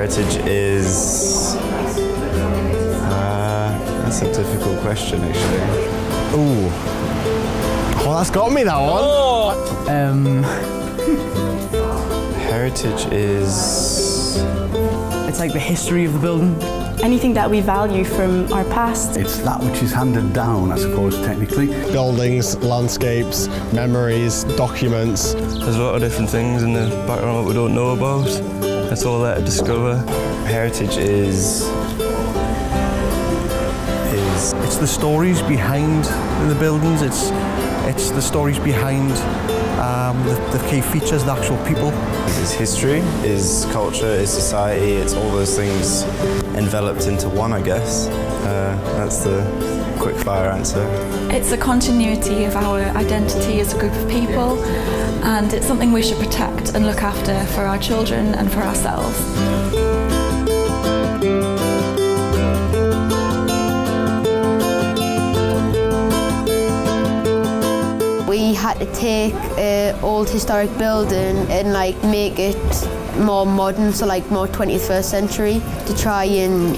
Heritage is... that's a difficult question, actually. Ooh. Oh, that's got me, that one. Heritage is... It's like the history of the building. Anything that we value from our past. It's that which is handed down, I suppose, technically. Buildings, landscapes, memories, documents. There's a lot of different things in the background that we don't know about. It's all there to discover. Heritage is... It's the stories behind the buildings. It's the stories behind the key features, the actual people. It's history, is culture, is society. It's all those things enveloped into one, I guess. That's the quick-fire answer. It's the continuity of our identity as a group of people, and it's something we should protect and look after for our children and for ourselves. We had to take an old historic building and make it more modern, so more 21st century, to try and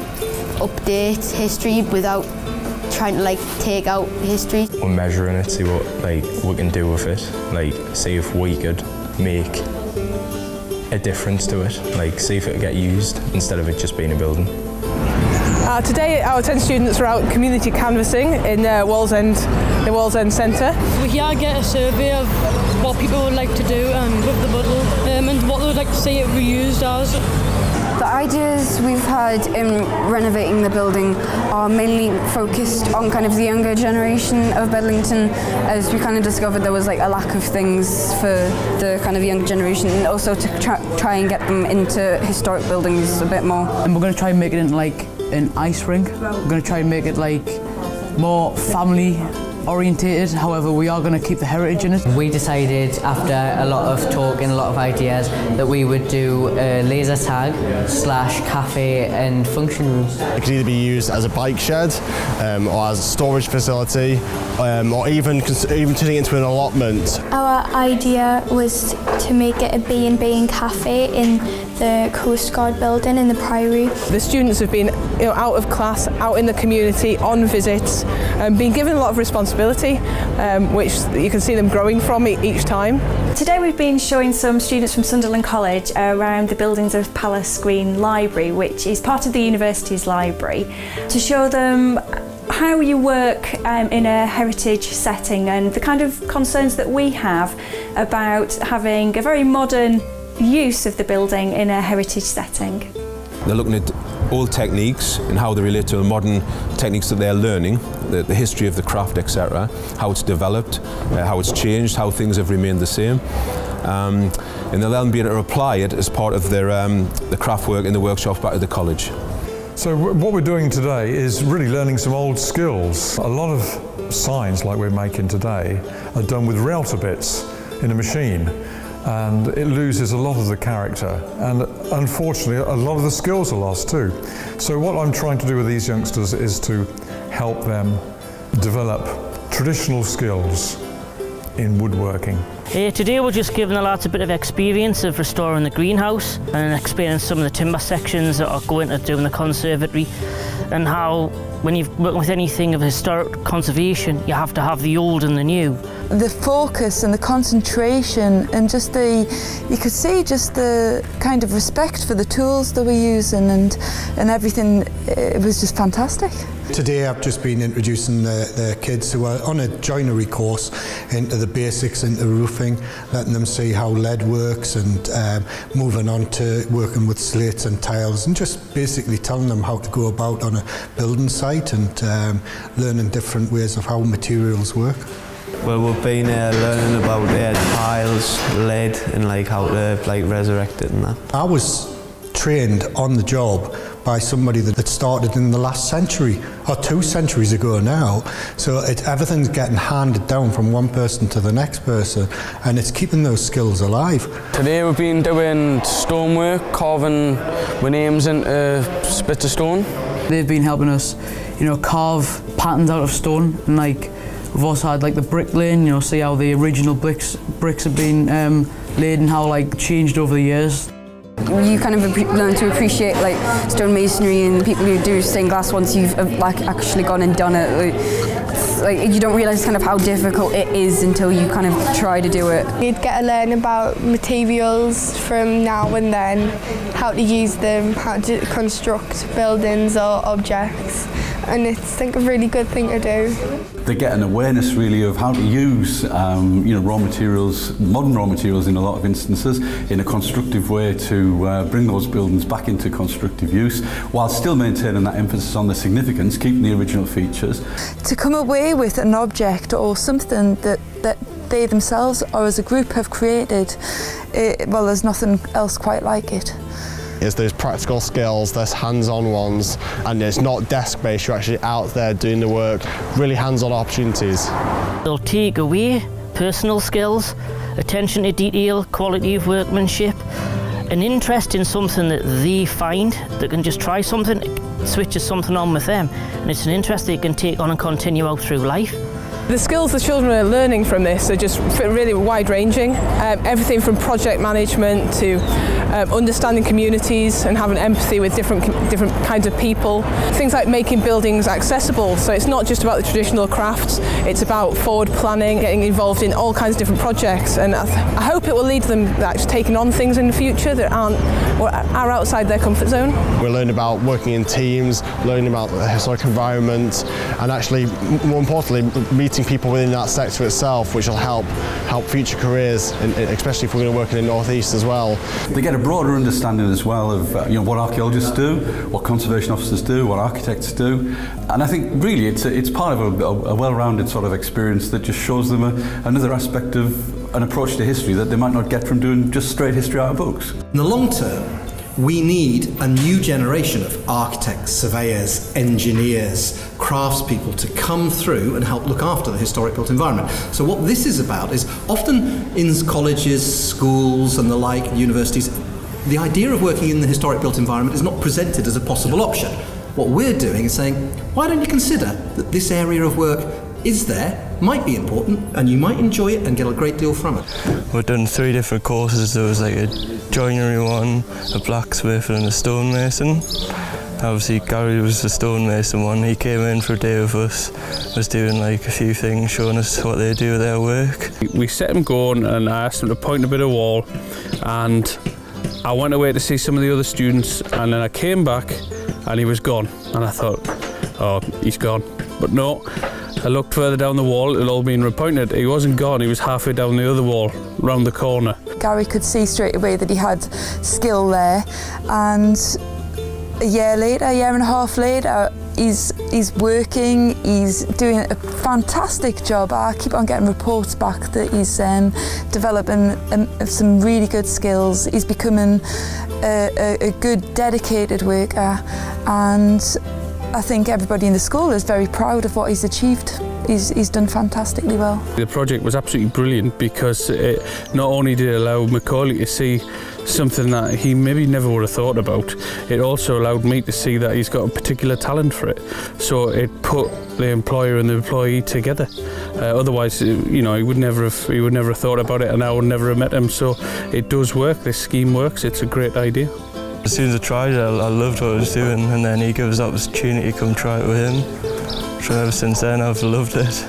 update history without trying to take out history. We're measuring it, see what we can do with it. See if we could make a difference to it. See if it could get used instead of it just being a building. Today our 10 students are out community canvassing in the Wallsend Centre. We're here to get a survey of what people would like to do with the Buddle and what they would like to see it reused as. The ideas we've had in renovating the building are mainly focused on the younger generation of Bedlington, as we discovered there was a lack of things for the younger generation, and also to try and get them into historic buildings a bit more. And we're going to try and make it into an ice rink. We're going to try and make it more family orientated, however we are going to keep the heritage in it. We decided after a lot of talk and a lot of ideas that we would do a laser tag / cafe and function rooms. It could either be used as a bike shed or as a storage facility or even turning it into an allotment. Our idea was to make it a B&B and cafe in the Coast Guard building in the Priory. The students have been out of class, out in the community, on visits, been given a lot of responsibility, which you can see them growing from each time. Today we've been showing some students from Sunderland College around the buildings of Palace Green Library, which is part of the university's library, to show them how you work in a heritage setting and the kind of concerns that we have about having a very modern use of the building in a heritage setting. They're looking at old techniques and how they relate to the modern techniques that they're learning, the history of the craft, etc., how it's developed, how it's changed, how things have remained the same. And they'll then be able to apply it as part of their the craft work in the workshops back at the college. So what we're doing today is really learning some old skills. A lot of signs like we're making today are done with router bits in a machine, and it loses a lot of the character, and unfortunately a lot of the skills are lost too. So what I'm trying to do with these youngsters is to help them develop traditional skills in woodworking. Today we're just giving the lads a bit of experience of restoring the greenhouse and explaining some of the timber sections that are going to doing the conservatory, and how when you're working with anything of historic conservation you have to have the old and the new. The focus and the concentration and you could see just the kind of respect for the tools that we're using and everything. It was just fantastic. Today I've just been introducing the kids who are on a joinery course into the basics, into roofing, letting them see how lead works, and moving on to working with slates and tiles, and just basically telling them how to go about on a building site and learning different ways of how materials work. Well, we've been learning about tiles, lead, and how to resurrect it and that. I was trained on the job by somebody that started in the last century, or 2 centuries ago now. So everything's getting handed down from one person to the next person, and it's keeping those skills alive. Today we've been doing stonework, carving with names into bits of stone. They've been helping us, carve patterns out of stone, and we've also had the bricklaying, see how the original bricks have been laid and how changed over the years. You kind of learn to appreciate like stonemasonry and people who do stained glass once you've like actually gone and done it. Like you don't realise kind of how difficult it is until you kind of try to do it. You'd get to learn about materials from now and then, how to use them, how to construct buildings or objects, and it's I think a really good thing to do. They get an awareness really of how to use raw materials, modern raw materials in a lot of instances, in a constructive way to bring those buildings back into constructive use, while still maintaining that emphasis on the significance, keeping the original features. To come away with an object or something that they themselves or as a group have created, well, there's nothing else quite like it. Is those practical skills, there's hands-on ones, and it's not desk-based, you're actually out there doing the work, really hands-on opportunities. They'll take away personal skills, attention to detail, quality of workmanship, an interest in something that they find, that can just try something, switches something on with them, and it's an interest they can take on and continue out through life. The skills the children are learning from this are just really wide-ranging. Everything from project management to understanding communities and having empathy with different kinds of people. Things like making buildings accessible, so it's not just about the traditional crafts, it's about forward planning, getting involved in all kinds of different projects, and I hope it will lead to them actually taking on things in the future that are outside their comfort zone. We learn about working in teams, learning about the historic environment, and actually, more importantly, meeting people within that sector itself, which will help future careers, especially if we're going to work in the northeast as well. They get a broader understanding as well of what archaeologists do, what conservation officers do, what architects do, and I think really it's part of a well-rounded sort of experience that just shows them another aspect of an approach to history that they might not get from doing just straight history out of books. In the long term, we need a new generation of architects, surveyors, engineers, craftspeople to come through and help look after the historic built environment. So what this is about is often in colleges, schools and the like, universities, the idea of working in the historic built environment is not presented as a possible option. What we're doing is saying, why don't you consider that this area of work is there, might be important, and you might enjoy it and get a great deal from it. We've done 3 different courses. There was like a joinery one, a blacksmith and a stonemason. Obviously Gary was the stonemason one. He came in for a day with us, was doing like a few things, showing us what they do with their work. We set him going and I asked him to point a bit of wall, and I went away to see some of the other students, and then I came back and he was gone, and I thought, oh, he's gone. But no, I looked further down the wall, it had all been repointed. He wasn't gone, he was halfway down the other wall, round the corner. Gary could see straight away that he had skill there, and a year and a half later, he's working, he's doing a fantastic job. I keep on getting reports back that he's developing some really good skills. He's becoming a good, dedicated worker, and I think everybody in the school is very proud of what he's achieved. He's done fantastically well. The project was absolutely brilliant because it not only did it allow Macaulay to see something that he maybe never would have thought about, it also allowed me to see that he's got a particular talent for it. So it put the employer and the employee together. Otherwise, he would never have thought about it, and I would never have met him. So it does work. This scheme works. It's a great idea. As soon as I tried it, I loved what I was doing, and then he gave us the opportunity to come try it with him. So ever since then, I've loved it.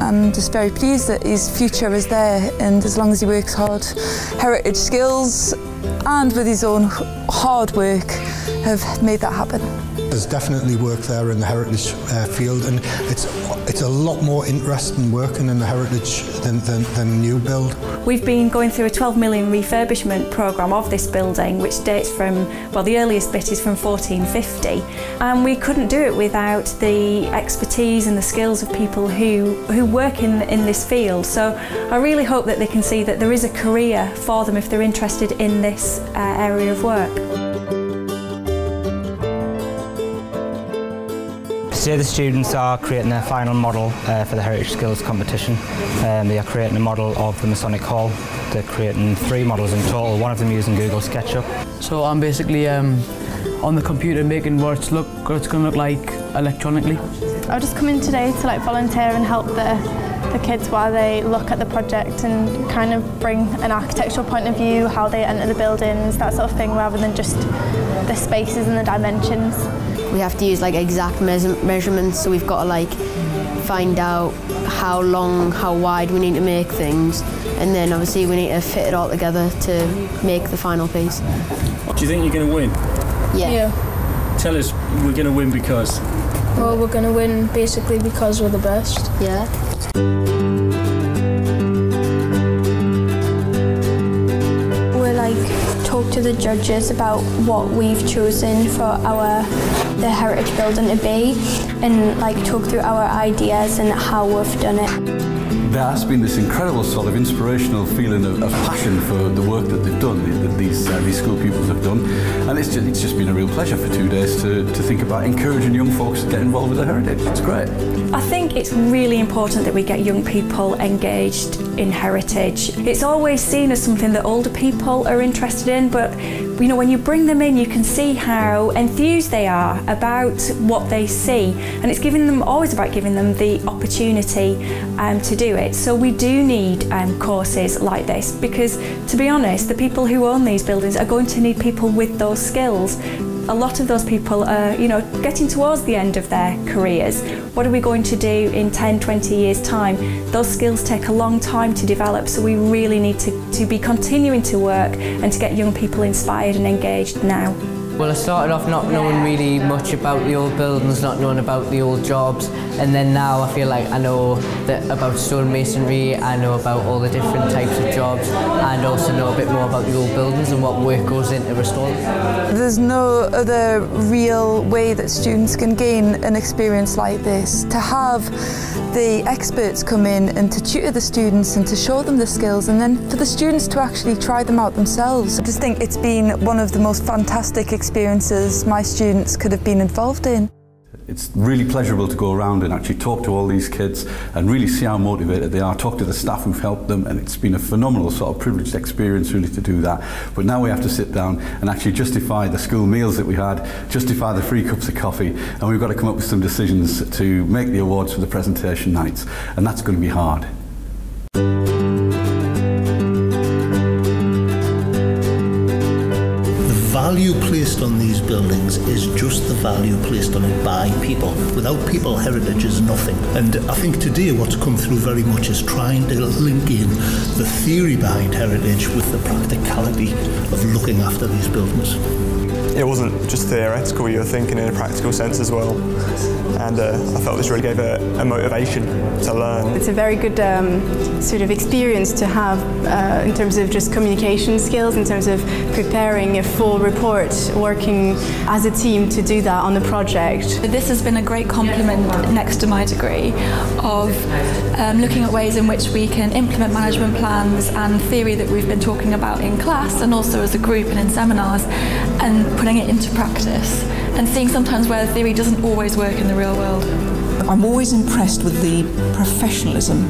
I'm just very pleased that his future is there, and as long as he works hard, heritage skills and with his own hard work have made that happen. There's definitely work there in the heritage field, and it's a lot more interesting working in the heritage than new build. We've been going through a 12 million refurbishment programme of this building, which dates from, well, the earliest bit is from 1450, and we couldn't do it without the expertise and the skills of people who work in this field. So I really hope that they can see that there is a career for them if they're interested in this area of work. Today the students are creating their final model for the Heritage Skills competition. They are creating a model of the Masonic Hall. They're creating 3 models in total, one of them using Google SketchUp. So I'm basically on the computer making what it's going to look like electronically. I've just come in today to volunteer and help the the kids while they look at the project and kind of bring an architectural point of view, how they enter the buildings, that sort of thing, rather than just the spaces and the dimensions. We have to use like exact measurements, so we've got to like find out how long, how wide we need to make things, and then obviously we need to fit it all together to make the final piece. Do you think you're going to win? Yeah. Tell us, we're going to win because? Well, we're going to win basically because we're the best. Yeah. We're like talk to the judges about what we've chosen for the heritage building to be, and like talk through our ideas and how we've done it. There has been this incredible sort of inspirational feeling of passion for the work that they've done, that these school pupils have done, and it's just been a real pleasure for 2 days to think about encouraging young folks to get involved with their heritage. It's great. I think it's really important that we get young people engaged in heritage. It's always seen as something that older people are interested in, but you know, when you bring them in, you can see how enthused they are about what they see, and it's always about giving them the opportunity to do it. So we do need courses like this, because to be honest, the people who own these buildings are going to need people with those skills. A lot of those people are, you know, getting towards the end of their careers. What are we going to do in 10, 20 years' time? Those skills take a long time to develop, so we really need to be continuing to work and to get young people inspired and engaged now. Well, I started off not knowing really much about the old buildings, not knowing about the old jobs, and then now I feel like I know about stonemasonry, I know about all the different types of jobs, and also know a bit more about the old buildings and what work goes into restoring. There's no other real way that students can gain an experience like this. To have the experts come in and to tutor the students and to show them the skills, and then for the students to actually try them out themselves. I just think it's been one of the most fantastic experiences my students could have been involved in. It's really pleasurable to go around and actually talk to all these kids and really see how motivated they are, talk to the staff who've helped them, and it's been a phenomenal sort of privileged experience really to do that. But now we have to sit down and actually justify the school meals that we had, justify the free cups of coffee, and we've got to come up with some decisions to make the awards for the presentation nights, and that's going to be hard. The value placed on these buildings is just the value placed on it by people. Without people, heritage is nothing. And I think today what's come through very much is trying to link in the theory behind heritage with the practicality of looking after these buildings. It wasn't just theoretical, you were thinking in a practical sense as well. And I felt this really gave a motivation to learn. It's a very good sort of experience to have in terms of just communication skills, in terms of preparing a full report, working as a team to do that on the project. This has been a great complement next to my degree of looking at ways in which we can implement management plans and theory that we've been talking about in class and also as a group and in seminars, and putting it into practice and seeing sometimes where the theory doesn't always work in the real world. I'm always impressed with the professionalism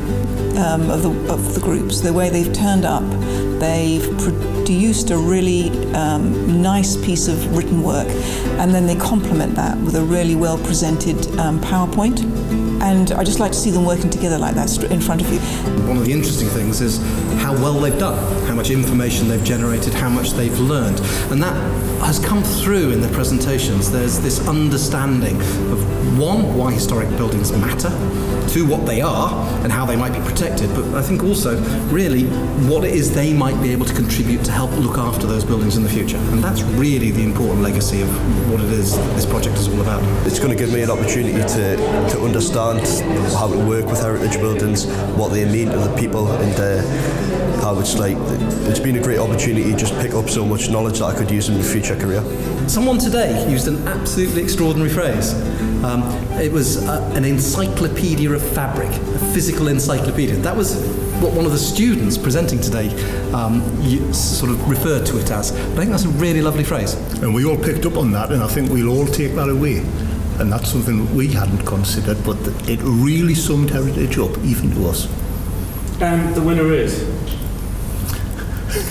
of the groups, the way they've turned up. They've produced a really nice piece of written work, and then they complement that with a really well presented PowerPoint. And I just like to see them working together like that in front of you. One of the interesting things is how well they've done, how much information they've generated, how much they've learned. And that has come through in their presentations. There's this understanding of, one, why historic buildings matter, two, what they are and how they might be protected, but I think also really what it is they might be able to contribute to help look after those buildings in the future. And that's really the important legacy of what it is this project is all about. It's going to give me an opportunity to understand how to work with heritage buildings, what they mean to the people, and how it's been a great opportunity to just pick up so much knowledge that I could use in my future career. Someone today used an absolutely extraordinary phrase. It was an encyclopedia of fabric, a physical encyclopedia. That was what one of the students presenting today sort of referred to it as. But I think that's a really lovely phrase. And we all picked up on that, and I think we'll all take that away. And that's something that we hadn't considered, but it really summed heritage up, even to us. And the winner is?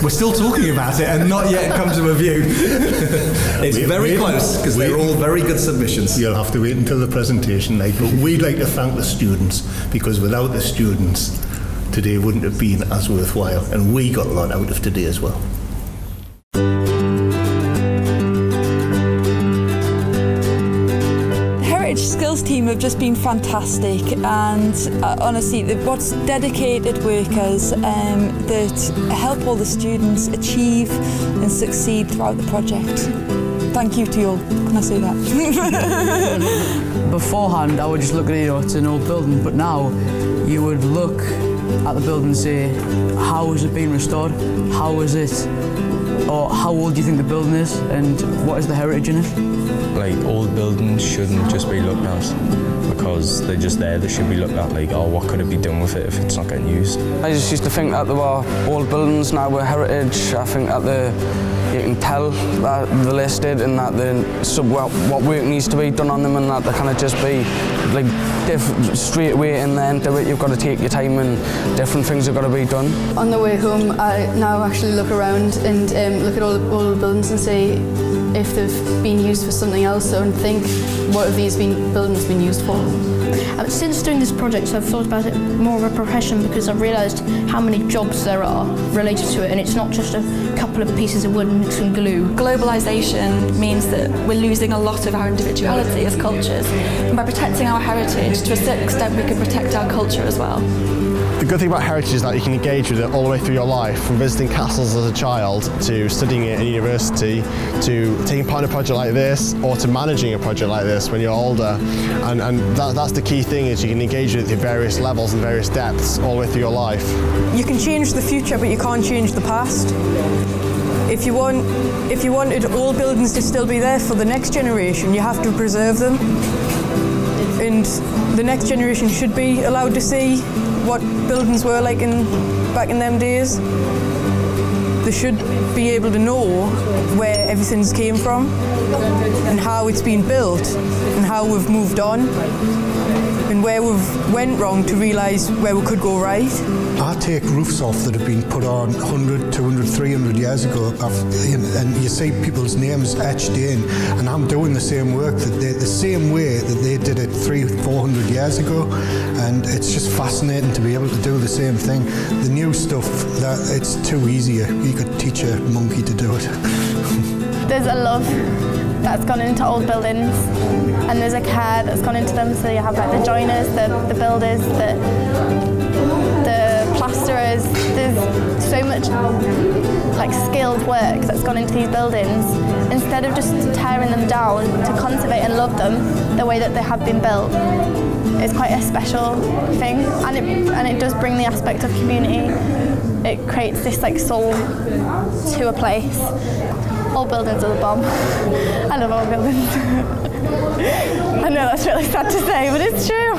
We're still talking about it and not yet come to a view. It's very close because they're all very good submissions. You'll have to wait until the presentation night, but we'd like to thank the students, because without the students, today wouldn't have been as worthwhile, and we got a lot out of today as well. Skills team have just been fantastic, and honestly, what's dedicated workers that help all the students achieve and succeed throughout the project. Thank you to you all. Can I say that? Beforehand, I would just look at it, it's an old building, but now you would look at the building and say, how is it being restored? How is it, or how old do you think the building is, and what is the heritage in it? Like, old buildings shouldn't just be looked at because they're just there. They should be looked at like, oh, what could it be done with it if it's not getting used? I just used to think that there were old buildings, now we're heritage. I think that you can tell that they're listed and that what work needs to be done on them, and that they can't just be like straight away and then do it. You've got to take your time and different things have got to be done. On the way home, I now actually look around and look at all the buildings and say if they've been used for something else, and think, what have these buildings been used for? Since doing this project, I've thought about it more of a profession, because I've realised how many jobs there are related to it, and it's not just a couple of pieces of wood mixed with glue. Globalisation means that we're losing a lot of our individuality as cultures, and by protecting our heritage, to a certain extent we can protect our culture as well. The good thing about heritage is that you can engage with it all the way through your life, from visiting castles as a child, to studying it in university, to taking part in a project like this, or to managing a project like this when you're older. And that's the key thing, is you can engage with it at various levels and various depths all the way through your life. You can change the future, but you can't change the past. If you wanted old buildings to still be there for the next generation, you have to preserve them. And the next generation should be allowed to see what buildings were like back in them days. They should be able to know where everything's came from and how it's been built and how we've moved on and where we've went wrong to realise where we could go right. I take roofs off that have been put on 100, 200, 300 years ago, and you see people's names etched in, and I'm doing the same work, the same way that they did it 300, 400 years ago, and it's just fascinating to be able to do the same thing. The new stuff, it's too easy. You could teach a monkey to do it. There's a love that's gone into old buildings, and there's a care that's gone into them. So you have like the joiners, the builders, the plasterers. There's so much like skilled work that's gone into these buildings. Instead of just tearing them down, to conserve and love them the way that they have been built, it's quite a special thing, and it does bring the aspect of community. It creates this like soul to a place. Old buildings are the bomb. I love old buildings. I know that's really sad to say, but it's true.